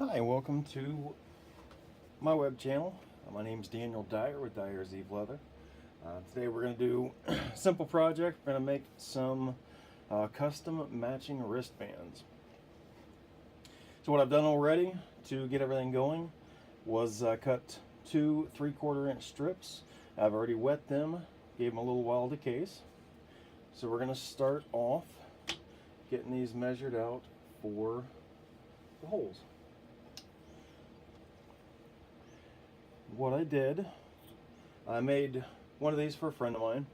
Hi, welcome to my web channel. My name is Daniel Dyer with Dyer's Eve Leather. Today we're going to do a simple project. We're going to make some custom matching wristbands. So what I've done already to get everything going was cut two 3/4 inch strips. I've already wet them, gave them a little while to case. So we're going to start off getting these measured out for the holes. What I did, I made one of these for a friend of mine,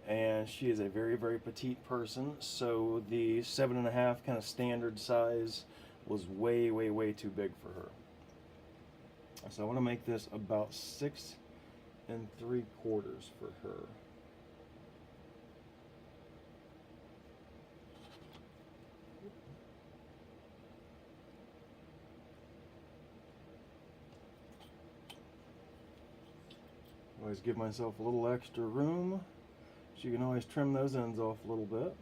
and she is a very, very petite person, so the 7.5 kind of standard size was way, way, way too big for her. So I want to make this about 6 3/4 for her. Always give myself a little extra room, so you can always trim those ends off a little bit.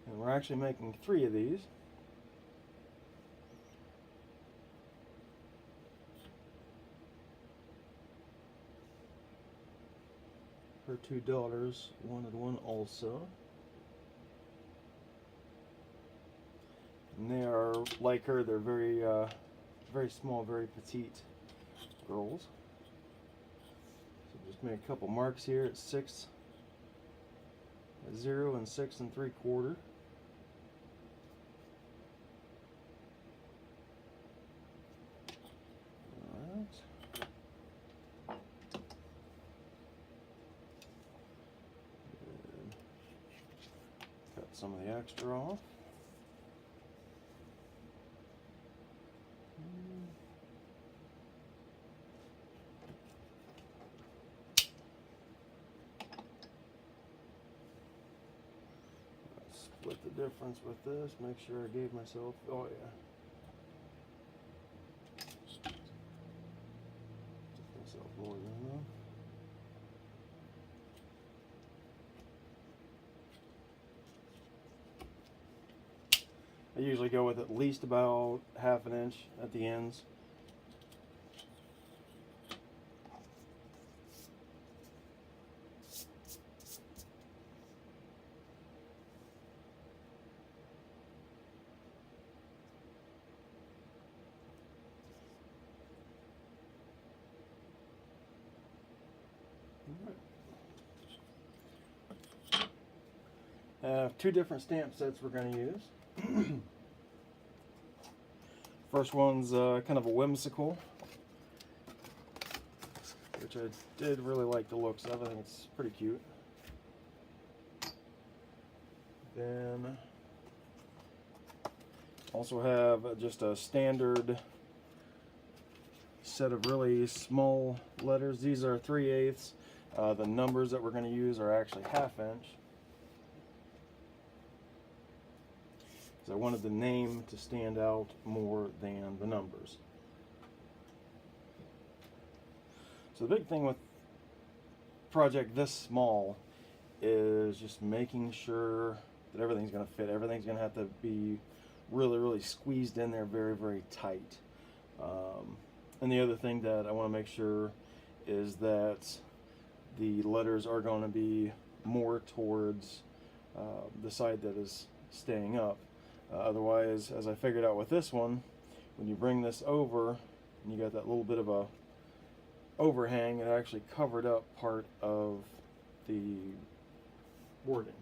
And we're actually making 3 of these. Her 2 daughters wanted one also. And they are like her, they're very very small, very petite girls. So just make a couple marks here at 6, 0 and 6 3/4. Alright. Cut some of the extra off. Split the difference with this, make sure I gave myself, oh yeah. Give myself more than enough. I usually go with at least about 1/2 inch at the ends. I have 2 different stamp sets we're going to use. First one's kind of a whimsical, which I did really like the looks of. I think it's pretty cute. Then also have just a standard set of really small letters. These are 3/8. The numbers that we're going to use are actually 1/2 inch. So I wanted the name to stand out more than the numbers. So the big thing with a project this small is just making sure that everything's going to fit. Everything's going to have to be really, really squeezed in there very, very tight. And the other thing that I want to make sure is that the letters are going to be more towards the side that is staying up. Otherwise, as I figured out with this one, when you bring this over and you got that little bit of a overhang, it actually covered up part of the wording.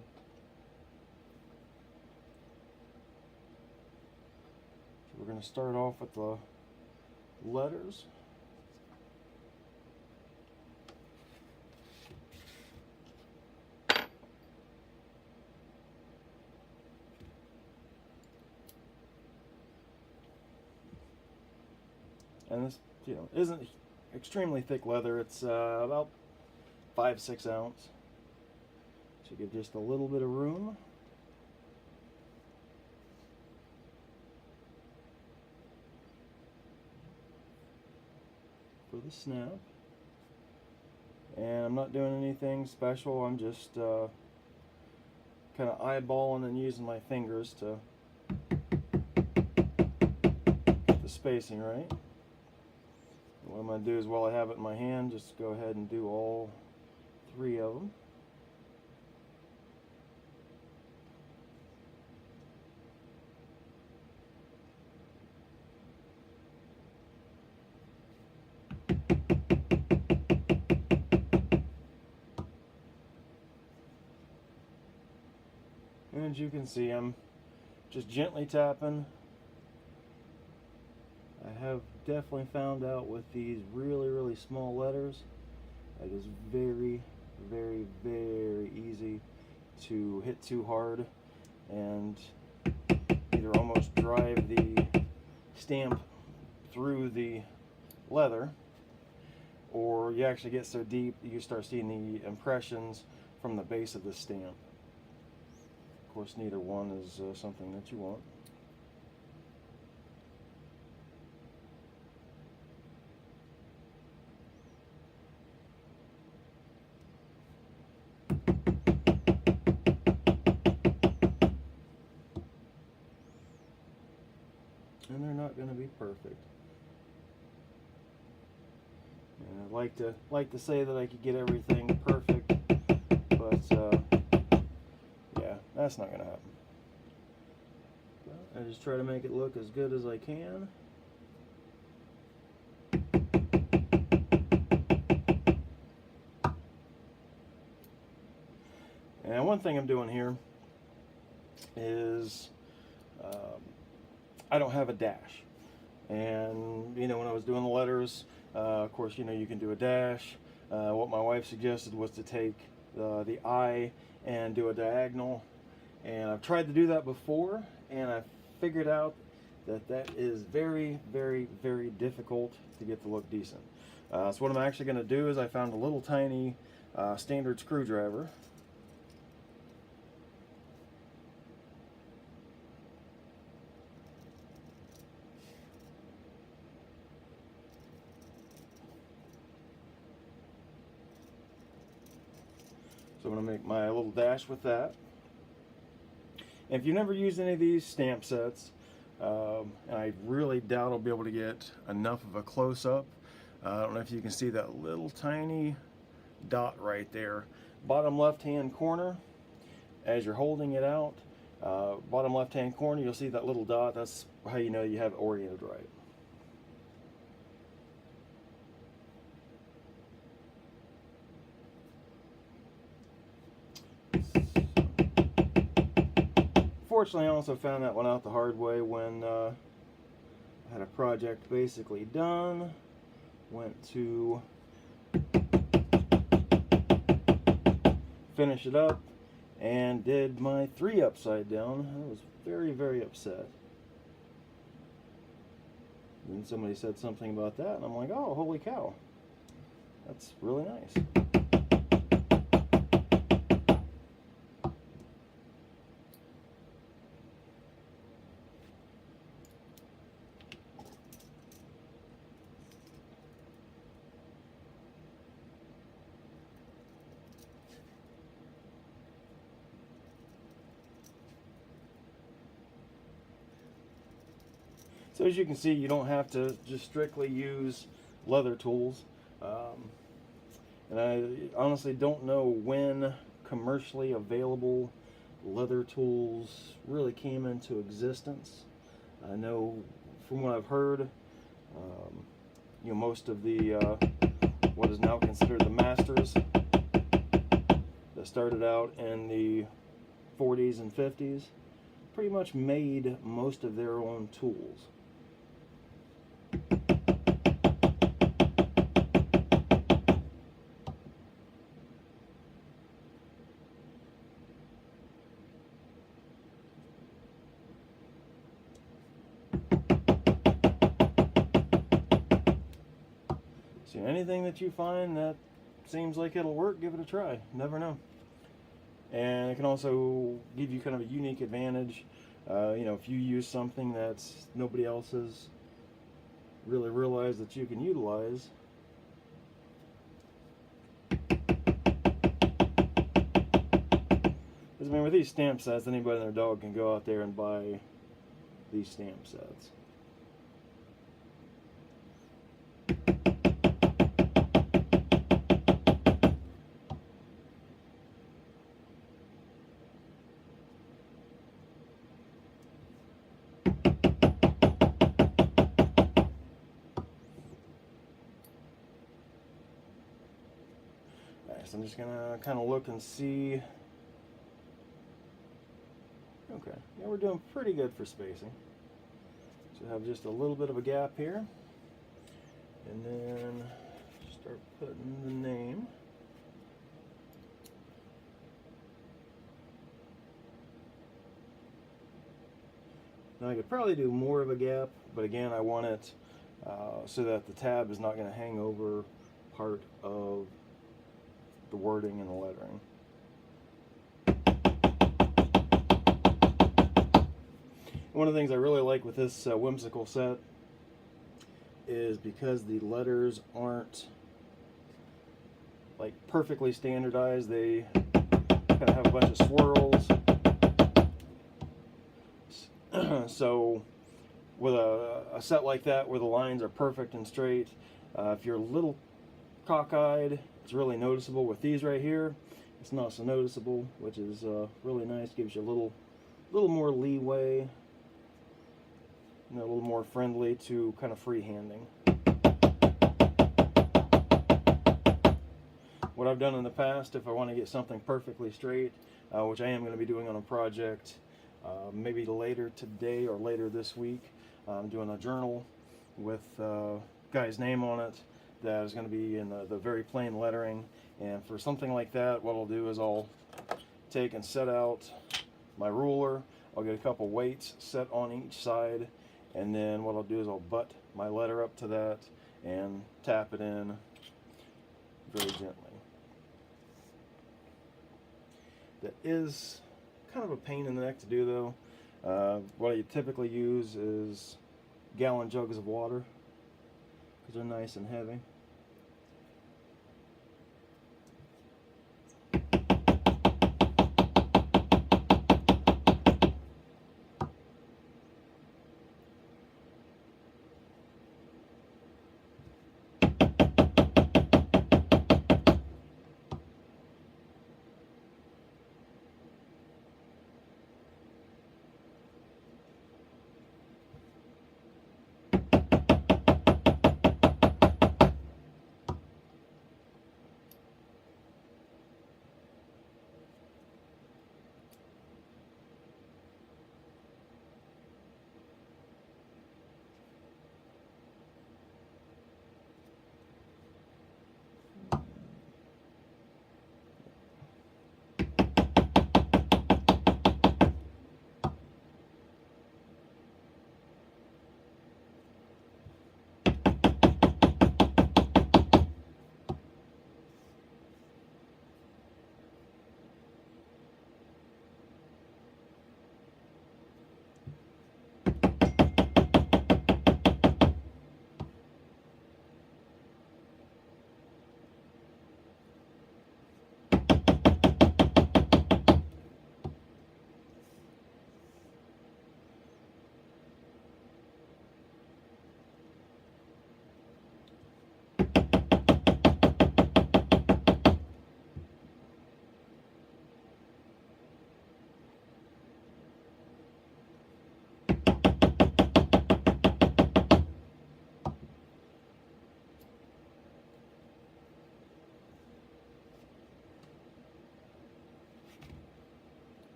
So we're going to start off with the letters. And this, isn't extremely thick leather. It's about 5-6 ounce. So give just a little bit of room. For the snap. and I'm not doing anything special. I'm just kind of eyeballing and using my fingers to get the spacing right. What I'm going to do is, while I have it in my hand, just go ahead and do all 3 of them. And as you can see, I'm just gently tapping. I have definitely found out with these really small letters, it is very easy to hit too hard and either almost drive the stamp through the leather, or you actually get so deep you start seeing the impressions from the base of the stamp. Of course, neither one is something that you want. And they're not going to be perfect. And I'd like to say that I could get everything perfect, but yeah, that's not going to happen. But I just try to make it look as good as I can. And one thing I'm doing here is I don't have a dash. And you know, when I was doing the letters, of course, you know, you can do a dash. What my wife suggested was to take the I and do a diagonal. And I've tried to do that before, and I figured out that that is very difficult to get to look decent. So what I'm actually going to do is, I found a little tiny standard screwdriver. So I'm going to make my little dash with that. And if you've never used any of these stamp sets, and I really doubt I'll be able to get enough of a close-up. I don't know if you can see that little tiny dot right there. Bottom left-hand corner, as you're holding it out, bottom left-hand corner, you'll see that little dot. That's how you know you have it oriented right. Fortunately, I also found that one out the hard way when I had a project basically done. Went to finish it up and did my 3 upside down. I was very upset. Then somebody said something about that, and I'm like, oh, holy cow. That's really nice. So as you can see, you don't have to just strictly use leather tools. And I honestly don't know when commercially available leather tools really came into existence. I know from what I've heard, you know, most of the what is now considered the masters that started out in the 40s and 50s pretty much made most of their own tools. So anything that you find that seems like it'll work, give it a try. Never know. And it can also give you kind of a unique advantage. You know, if you use something that nobody else has really realized that you can utilize. And I mean, with these stamp sets, anybody and their dog can go out there and buy these stamp sets. So I'm just gonna kind of look and see. Okay, yeah, we're doing pretty good for spacing. So have just a little bit of a gap here, and then start putting the name. Now I could probably do more of a gap, but again, I want it so that the tab is not going to hang over part of the wording and the lettering. One of the things I really like with this whimsical set is because the letters aren't like perfectly standardized, they kind of have a bunch of swirls. So with a set like that where the lines are perfect and straight, if you're a little cockeyed, it's really noticeable. With these right here, it's not so noticeable, which is really nice. Gives you a little more leeway, a little more friendly to kind of freehanding. What I've done in the past, if I want to get something perfectly straight, which I am going to be doing on a project maybe later today or later this week, I'm doing a journal with a guy's name on it that is going to be in the very plain lettering. And for something like that, what I'll do is I'll take and set out my ruler. I'll get a couple weights set on each side, and then what I'll do is I'll butt my letter up to that and tap it in very gently. That is kind of a pain in the neck to do, though. What I typically use is gallon jugs of water because they're nice and heavy.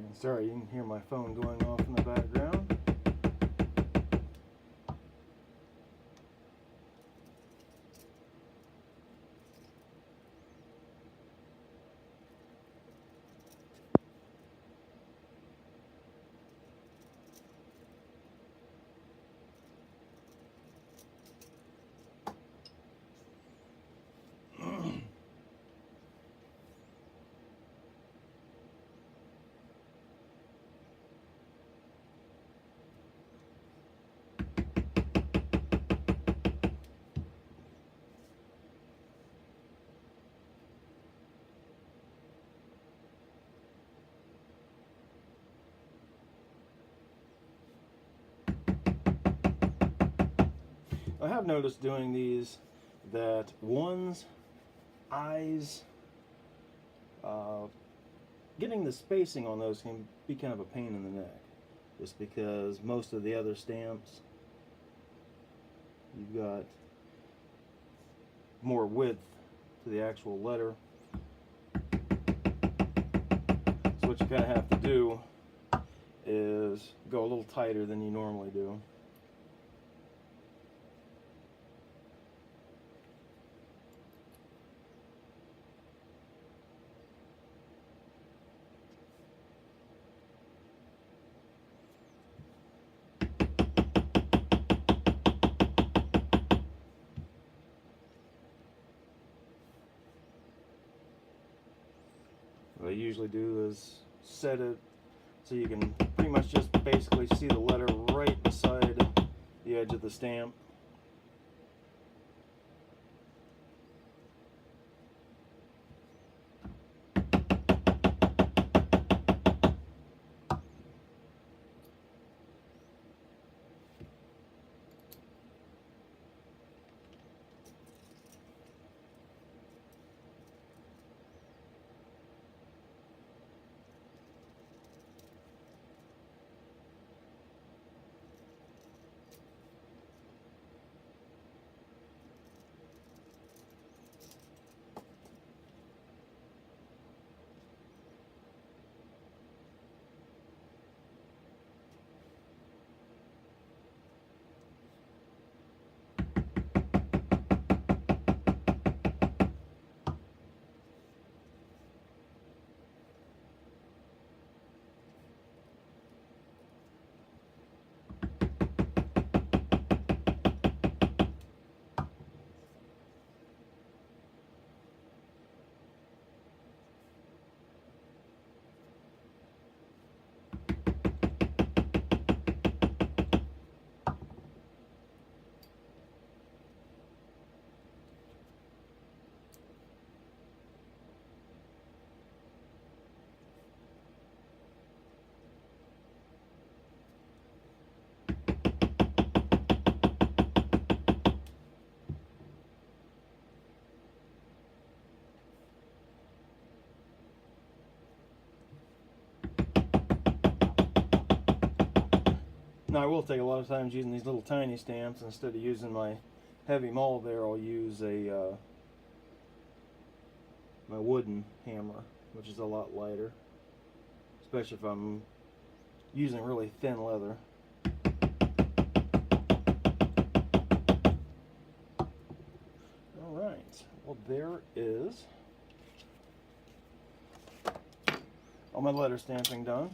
And sorry, you can hear my phone going off in the background. I have noticed doing these that one's eyes, getting the spacing on those can be kind of a pain in the neck, just because most of the other stamps, you've got more width to the actual letter. So what you kind of have to do is go a little tighter than you normally do. What I usually do is set it so you can pretty much just basically see the letter right beside the edge of the stamp. Now I will take a lot of times using these little tiny stamps. Instead of using my heavy maul there, I'll use a my wooden hammer, which is a lot lighter, especially if I'm using really thin leather. Alright, well there is all my letter stamping done.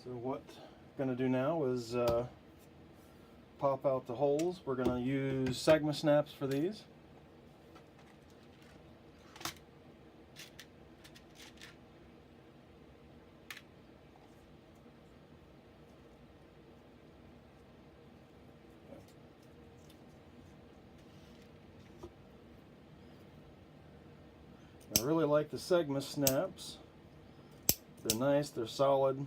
So what I'm going to do now is pop out the holes. We're going to use Sigma snaps for these. I really like the Sigma snaps. They're nice, they're solid.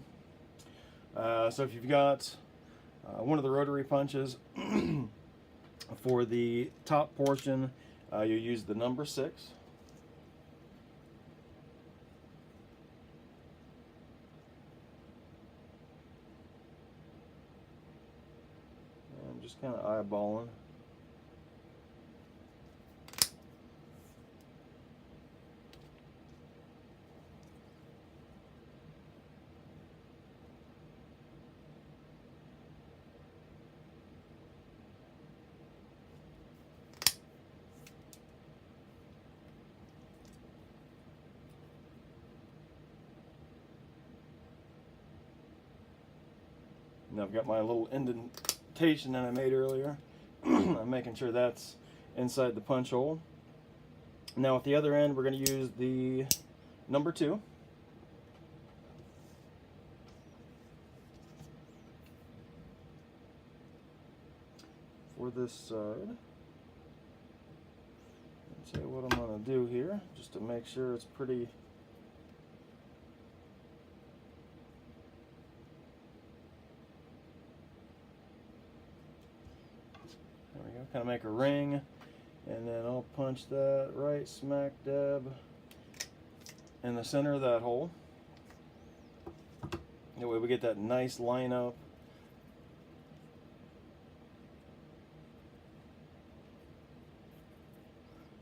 So if you've got one of the rotary punches for the top portion, you use the number 6. I'm just kind of eyeballing. And I've got my little indentation that I made earlier. I'm making sure that's inside the punch hole. Now at the other end, we're going to use the number 2. For this side. Let's see what I'm going to do here, just to make sure it's pretty. There we go, kind of make a ring, and then I'll punch that right smack dab in the center of that hole. That way we get that nice line up.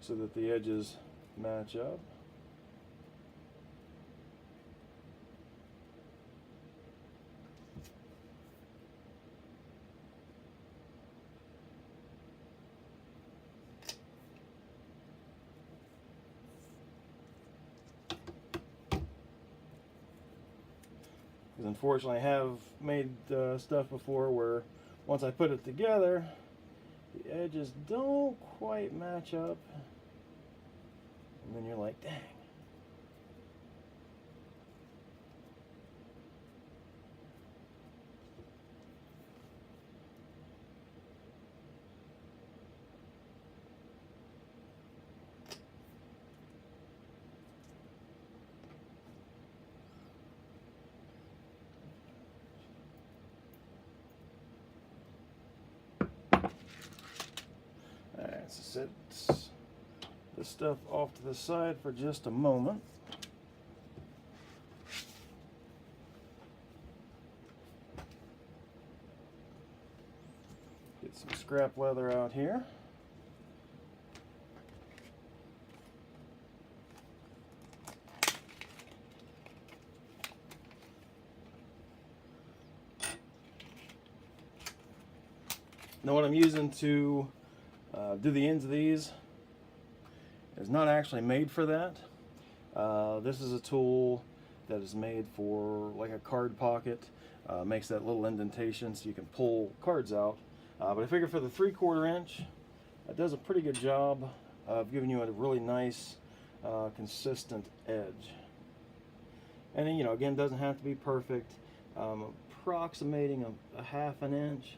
So that the edges match up. Because unfortunately I have made stuff before where once I put it together, the edges don't quite match up. And then you're like, dang. Alright, so set this stuff off to the side for just a moment. Get some scrap leather out here. Now what I'm using to do the ends of these is not actually made for that. This is a tool that is made for like a card pocket. Makes that little indentation so you can pull cards out. But I figure for the 3/4 inch, it does a pretty good job of giving you a really nice, consistent edge. And you know, again, doesn't have to be perfect. Approximating a 1/2 inch.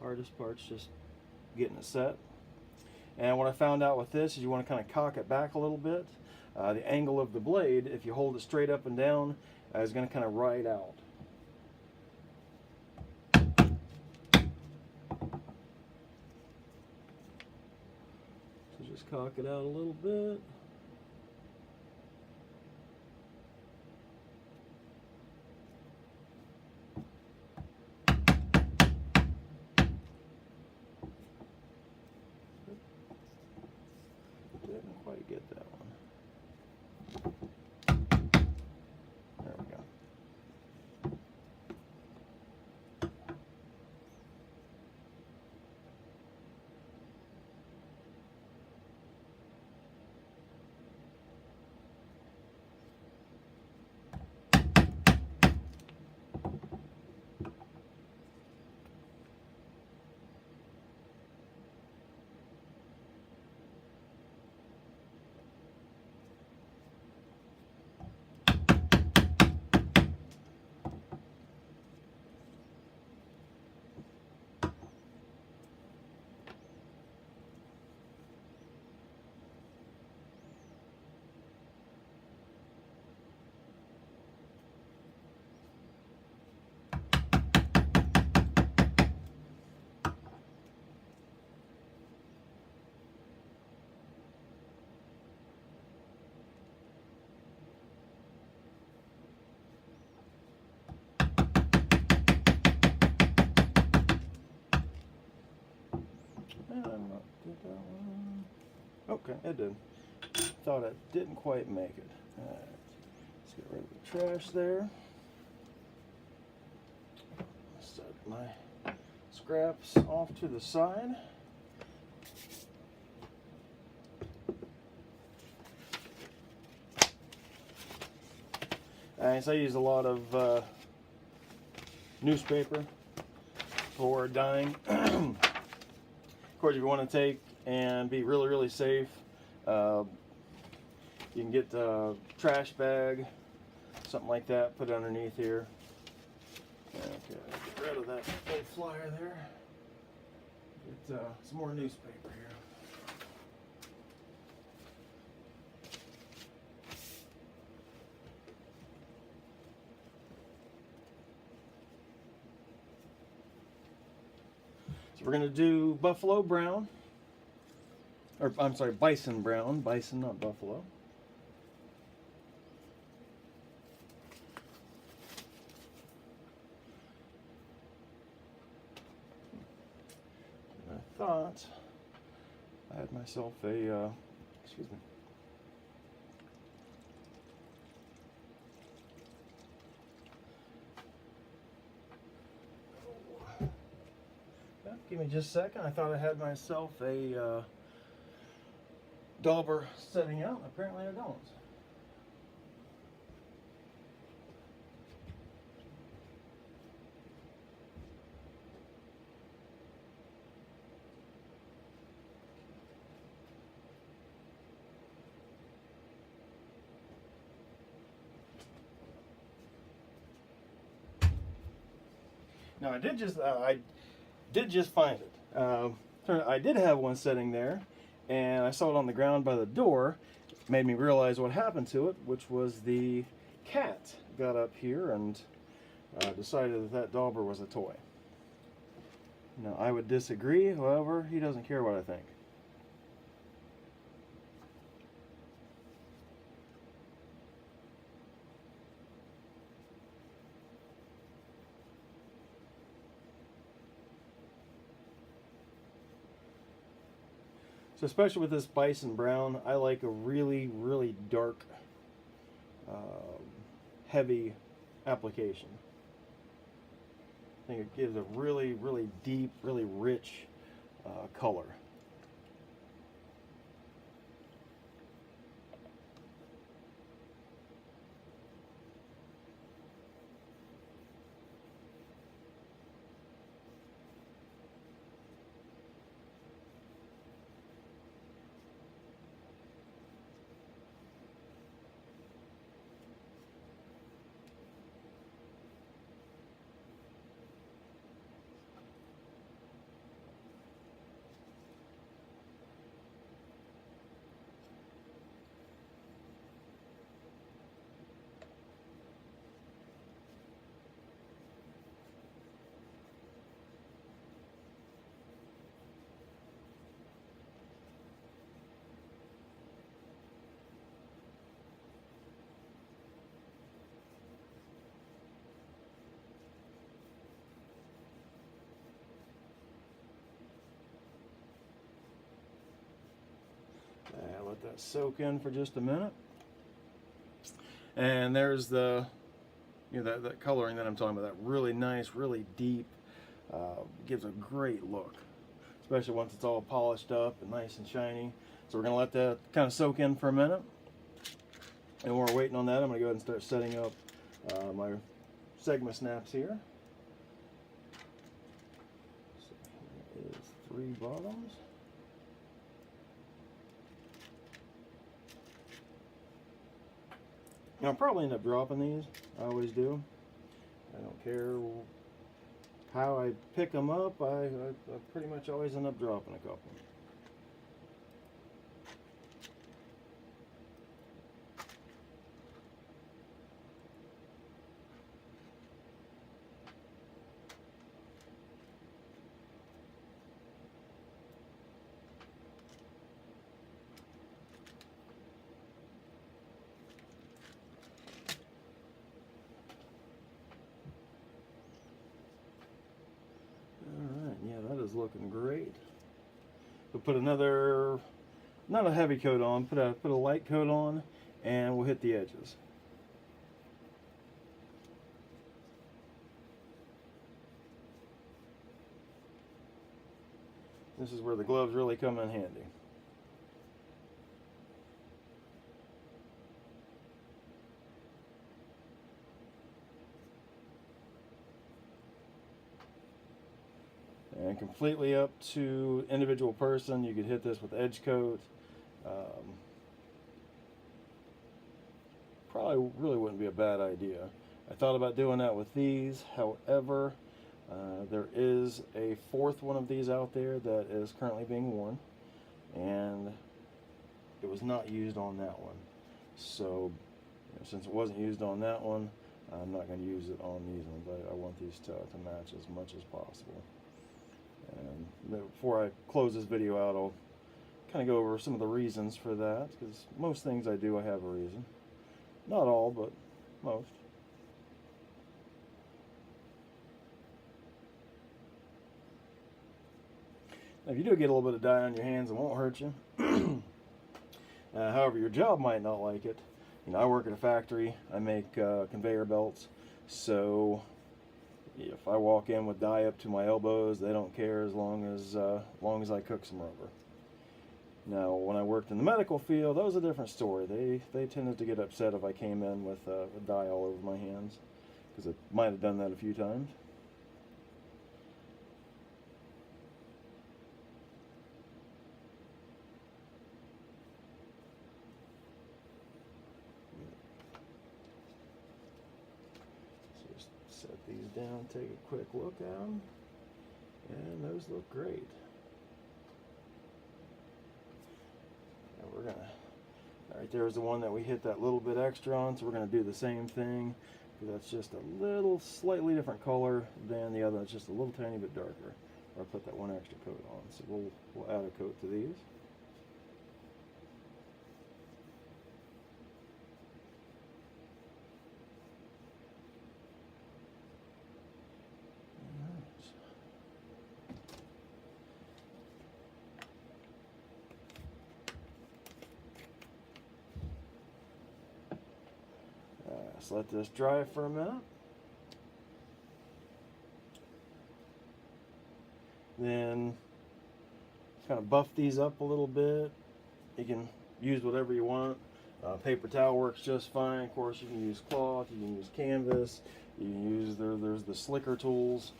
Hardest part's just getting it set. And what I found out with this is you want to kind of cock it back a little bit. The angle of the blade, if you hold it straight up and down, is going to kind of ride out. So just cock it out a little bit. Didn't quite get that one. There we go. Did that one? Okay, it did. Thought it didn't quite make it. Alright, let's get rid of the trash there. Set my scraps off to the side. Alright, so I use a lot of newspaper for dyeing. Of course, if you want to take and be really, really safe, you can get a trash bag, something like that, put it underneath here. Okay, get rid of that old flyer there. Get some more newspaper here. So we're going to do buffalo brown, or I'm sorry, bison brown, bison, not buffalo. I thought I had myself a, excuse me. Give me just a second. I thought I had myself a dauber setting out. Apparently I don't. Now I did just find it. I did have one sitting there, and I saw it on the ground by the door. It made me realize what happened to it, which was the cat got up here and decided that that dauber was a toy. Now, I would disagree. However, he doesn't care what I think. So especially with this bison brown, I like a really, really dark, heavy application. I think it gives a really, really deep, really rich color. Let that soak in for just a minute. And there's the, that coloring that I'm talking about, that really nice, really deep, gives a great look, especially once it's all polished up and nice and shiny. So we're going to let that kind of soak in for a minute. And while we're waiting on that, I'm going to go ahead and start setting up my Sigma snaps here. So here is 3 bottoms. And I'll probably end up dropping these. I always do. I don't care how I pick them up. I pretty much always end up dropping a couple. Looking great. But put another, not a heavy coat on, put a light coat on, and we'll hit the edges. This is where the gloves really come in handy. And completely up to individual person. You could hit this with edge coat. Probably really wouldn't be a bad idea. I thought about doing that with these. However, there is a fourth one of these out there that is currently being worn, and it was not used on that one. So, since it wasn't used on that one, I'm not going to use it on these ones. I want these to match as much as possible. And before I close this video out, I'll kind of go over some of the reasons for that, because most things I do, I have a reason. Not all, but most. Now, if you do get a little bit of dye on your hands, it won't hurt you. However, your job might not like it. I work at a factory. I make conveyor belts, so if I walk in with dye up to my elbows, they don't care as long as I cook some rubber. Now, when I worked in the medical field, that was a different story. They tended to get upset if I came in with dye all over my hands, because I might have done that a few times. So just set these down, take a quick look at them, and those look great. We're gonna, right there's the one that we hit that little bit extra on, so we're gonna do the same thing. That's just a little slightly different color than the other. It's just a little tiny bit darker. Or put that one extra coat on. So we'll add a coat to these. Let's let this dry for a minute. Then kind of buff these up a little bit. You can use whatever you want. Paper towel works just fine. Of course, you can use cloth, you can use canvas, you can use, there's the slicker tools,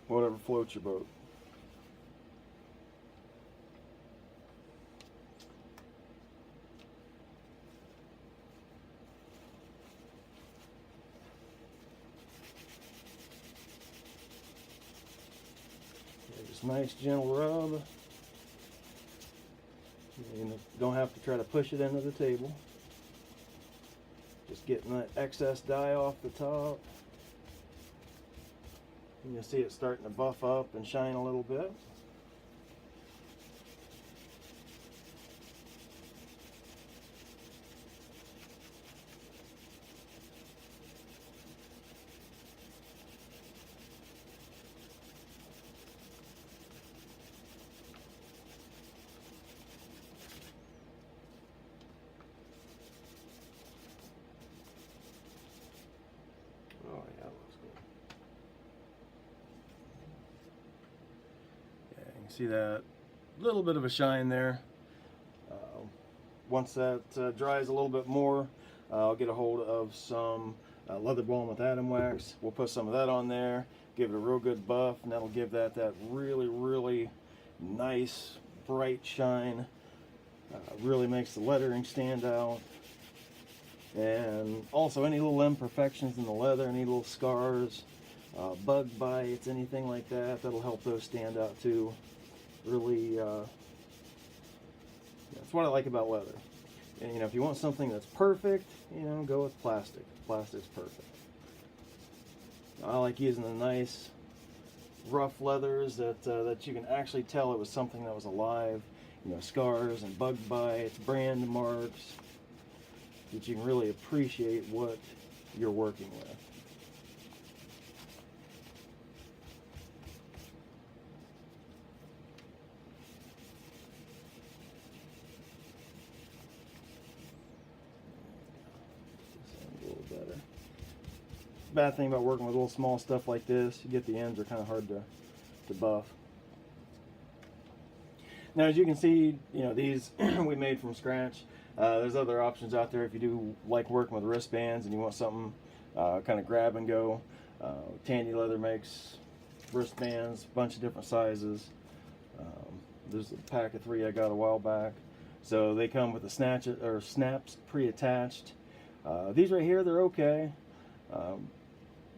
whatever floats your boat. Just nice gentle rub. You don't have to try to push it into the table. Just getting that excess dye off the top. And you'll see it starting to buff up and shine a little bit. Oh yeah, that looks good. Yeah, you can see that little bit of a shine there. Once that dries a little bit more, I'll get a hold of some leather balm with atom wax. We'll put some of that on there, give it a real good buff, and that'll give that really, really nice, bright shine. Really makes the lettering stand out. And also any little imperfections in the leather, any little scars, bug bites, anything like that, that'll help those stand out too. Really, that's what I like about leather. And if you want something that's perfect, go with plastic. Plastic's perfect. I like using the nice, rough leathers that you can actually tell it was something that was alive. Scars and bug bites, brand marks, that you can really appreciate what you're working with. bad thing about working with little small stuff like this. You get the ends are kind of hard to buff. Now, as you can see, you know, these we made from scratch. There's other options out there if you do like working with wristbands and you want something kind of grab and go. Tandy Leather makes wristbands, a bunch of different sizes. There's a pack of 3 I got a while back. So they come with the snaps pre-attached. These right here, they're okay.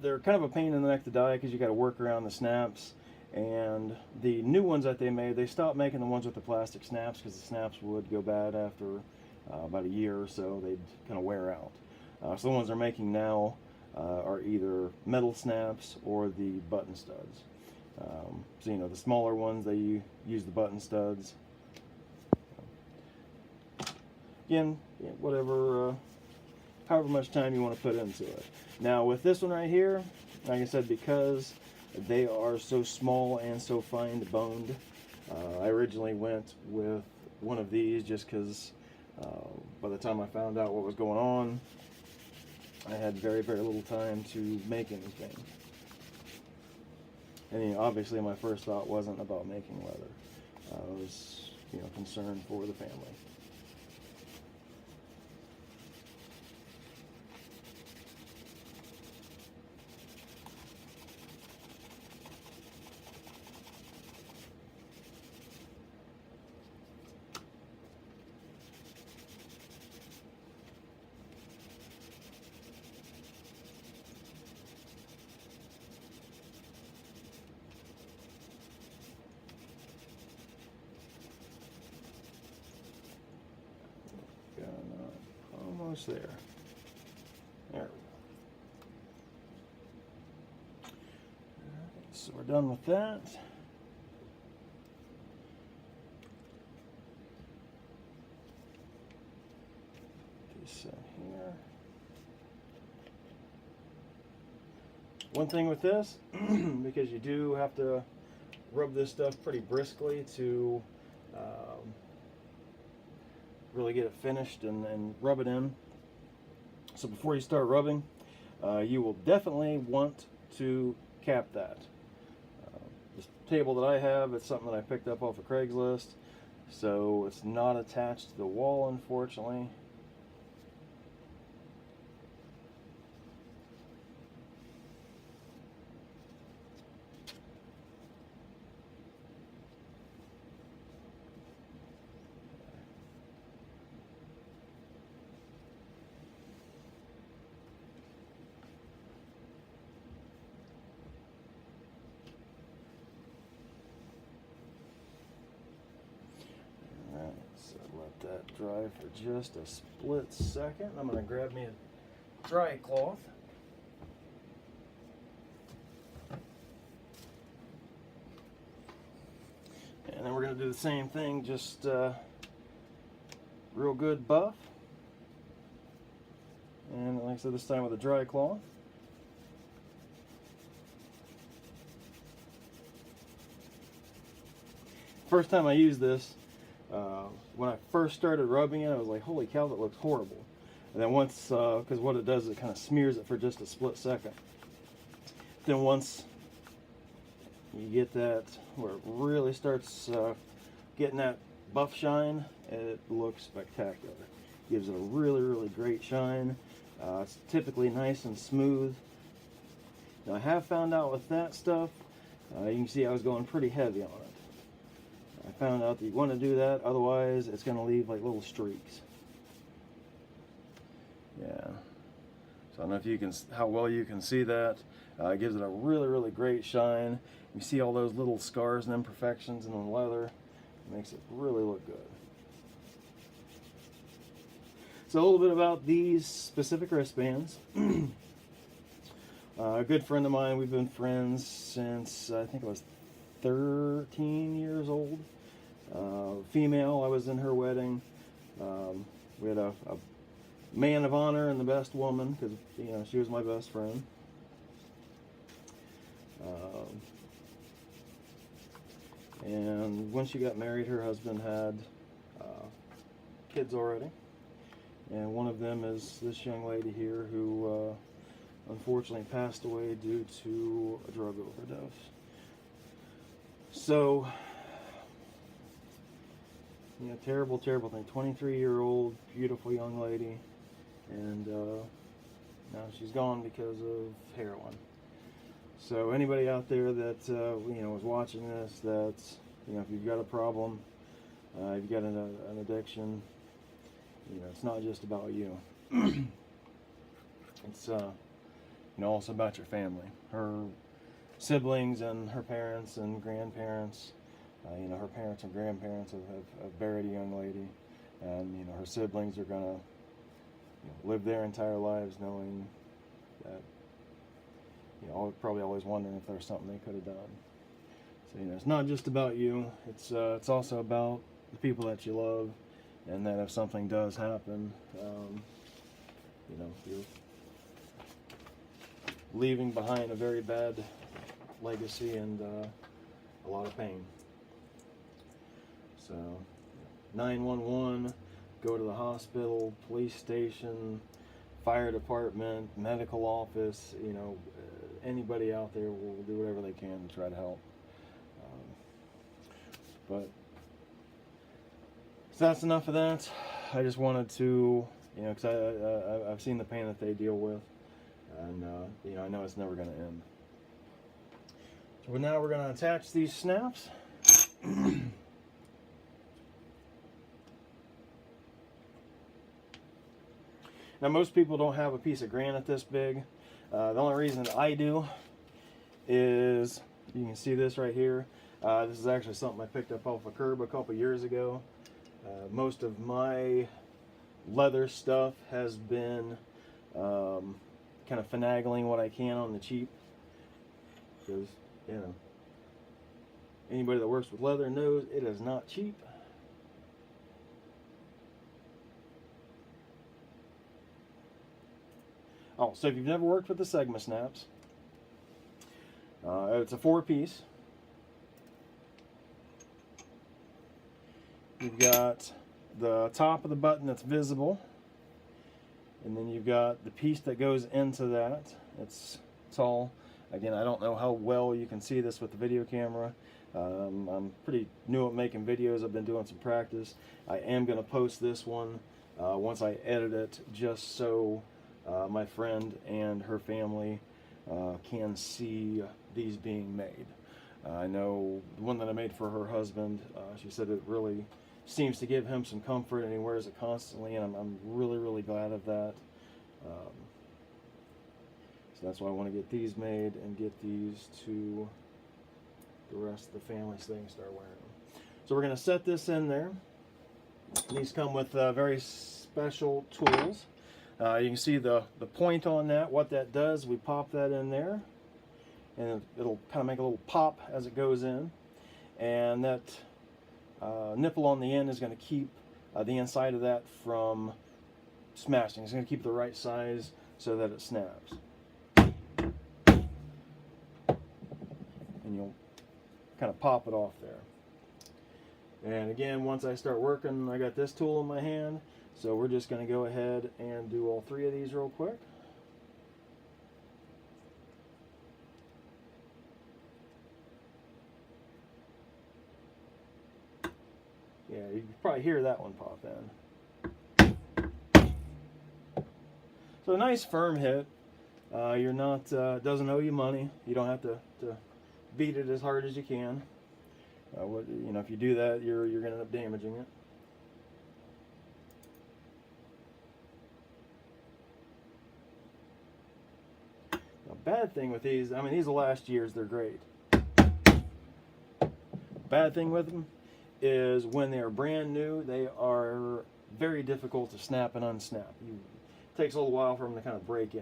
They're kind of a pain in the neck to dye because you got to work around the snaps. And the new ones that they made, they stopped making the ones with the plastic snaps because the snaps would go bad after about a year or so. They'd kind of wear out. So the ones they're making now are either metal snaps or the button studs. So, you know, the smaller ones, they use the button studs. Again, whatever, however much time you want to put into it. Now, with this one right here, like I said, because they are so small and so fine boned, I originally went with one of these just because by the time I found out what was going on, I had very, very little time to make anything. And you know, obviously my first thought wasn't about making leather. I was, you know, concerned for the family. Almost there. There we go. Alright, so we're done with that. This in here. One thing with this, because you do have to rub this stuff pretty briskly to really get it finished and rub it in. So before you start rubbing, you will definitely want to cap that. This table that I have, it's something that I picked up off of Craigslist, so it's not attached to the wall, unfortunately. That dry for just a split second. I'm going to grab me a dry cloth. And then we're going to do the same thing, just real good buff. And like I said, this time with a dry cloth. First time I used this, when I first started rubbing it, I was like, holy cow, that looks horrible. And then once, because what it does is it kind of smears it for just a split second. Then once you get that where it really starts getting that buff shine, it looks spectacular. Gives it a really, really great shine. It's typically nice and smooth. Now I have found out with that stuff, you can see I was going pretty heavy on it. I found out that you want to do that, otherwise it's going to leave like little streaks. Yeah. So I don't know if you can, how well you can see that. It gives it a really, really great shine. You see all those little scars and imperfections in the leather. It makes it really look good. So a little bit about these specific wristbands. A good friend of mine, we've been friends since I think I was 13 years old. Female, I was in her wedding. We had a man of honor and the best woman, because you know she was my best friend. And when she got married, her husband had kids already, and one of them is this young lady here who unfortunately passed away due to a drug overdose. So, you know, terrible, terrible thing. 23-year-old, beautiful young lady, and now she's gone because of heroin. So anybody out there that you know is watching this, that's, you know, if you've got a problem, if you've got an addiction, you know, it's not just about you. It's you know, also about your family, her siblings and her parents and grandparents. You know, her parents and grandparents have buried a young lady, and you know, her siblings are gonna, you know, live their entire lives knowing that, you know, probably always wondering if there's something they could have done. So, you know, it's not just about you. It's also about the people that you love, and that if something does happen, you know, you're leaving behind a very bad legacy and a lot of pain. So, 911, go to the hospital, police station, fire department, medical office, you know, anybody out there will do whatever they can to try to help. But so that's enough of that. I just wanted to, you know, because I've seen the pain that they deal with, and you know, I know it's never going to end. So now we're going to attach these snaps. Now, most people don't have a piece of granite this big. The only reason that I do is, you can see this right here. This is actually something I picked up off a curb a couple years ago. Most of my leather stuff has been kind of finagling what I can on the cheap. Because, you know, anybody that works with leather knows it is not cheap. Oh, so if you've never worked with the Sigma snaps, it's a 4-piece. You've got the top of the button that's visible, and then you've got the piece that goes into that. It's tall. Again, I don't know how well you can see this with the video camera. I'm pretty new at making videos. I've been doing some practice. I am going to post this one once I edit it, just so my friend and her family can see these being made. I know the one that I made for her husband, she said it really seems to give him some comfort, and he wears it constantly, and I'm really, really glad of that. So that's why I want to get these made and get these to the rest of the family so they can start wearing them. So we're going to set this in there. These come with very special tools. You can see the point on that. What that does, we pop that in there, and it'll kind of make a little pop as it goes in. And that nipple on the end is going to keep the inside of that from smashing. It's going to keep it the right size so that it snaps. And you'll kind of pop it off there. And again, once I start working, I got this tool in my hand. So we're just going to go ahead and do all 3 of these real quick. Yeah, you can probably hear that one pop in. So a nice firm hit. You're not, doesn't owe you money. You don't have to beat it as hard as you can. You know, if you do that, you're going to end up damaging it. Bad thing with these, I mean, these will last years, they're great. Bad thing with them is when they are brand new, they are very difficult to snap and unsnap. It takes a little while for them to kind of break in.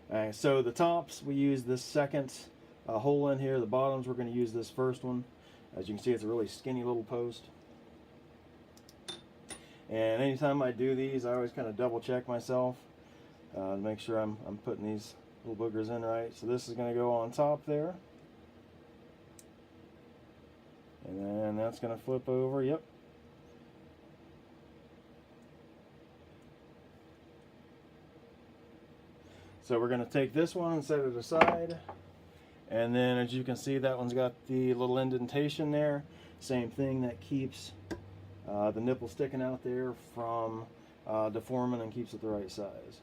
Alright, so the tops, we use this second hole in here. The bottoms, we're going to use this first one. As you can see, it's a really skinny little post. And anytime I do these, I always kind of double check myself. To make sure I'm putting these little boogers in right. So this is going to go on top there. And then that's going to flip over. Yep. So we're going to take this one and set it aside. And then as you can see, that one's got the little indentation there. Same thing, that keeps the nipple sticking out there from deforming and keeps it the right size.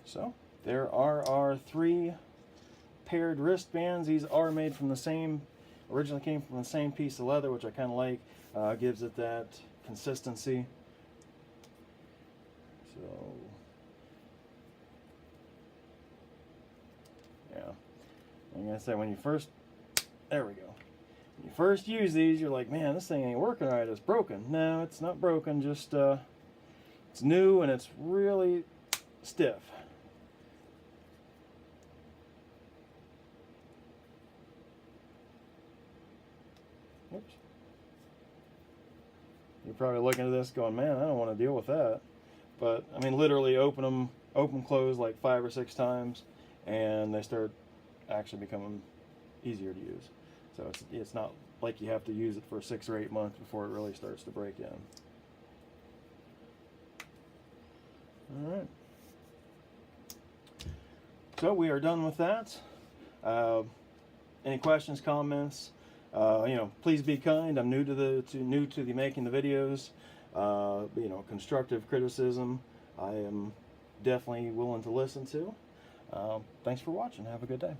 So there are our 3 paired wristbands. These are made from the same, originally came from the same piece of leather, which I kind of like. Gives it that consistency. So yeah, like I said, when you first, there we go. When you first use these, you're like, man, this thing ain't working right. It's broken. No, it's not broken. Just it's new and it's really stiff. Oops. You're probably looking at this going, man, I don't want to deal with that. But I mean, literally open, close like 5 or 6 times, and they start actually becoming easier to use. So it's not like you have to use it for 6 or 8 months before it really starts to break in. All right. So we are done with that. Any questions, comments? Please be kind. I'm new to the making the videos. Constructive criticism, I am definitely willing to listen to. Thanks for watching. Have a good day.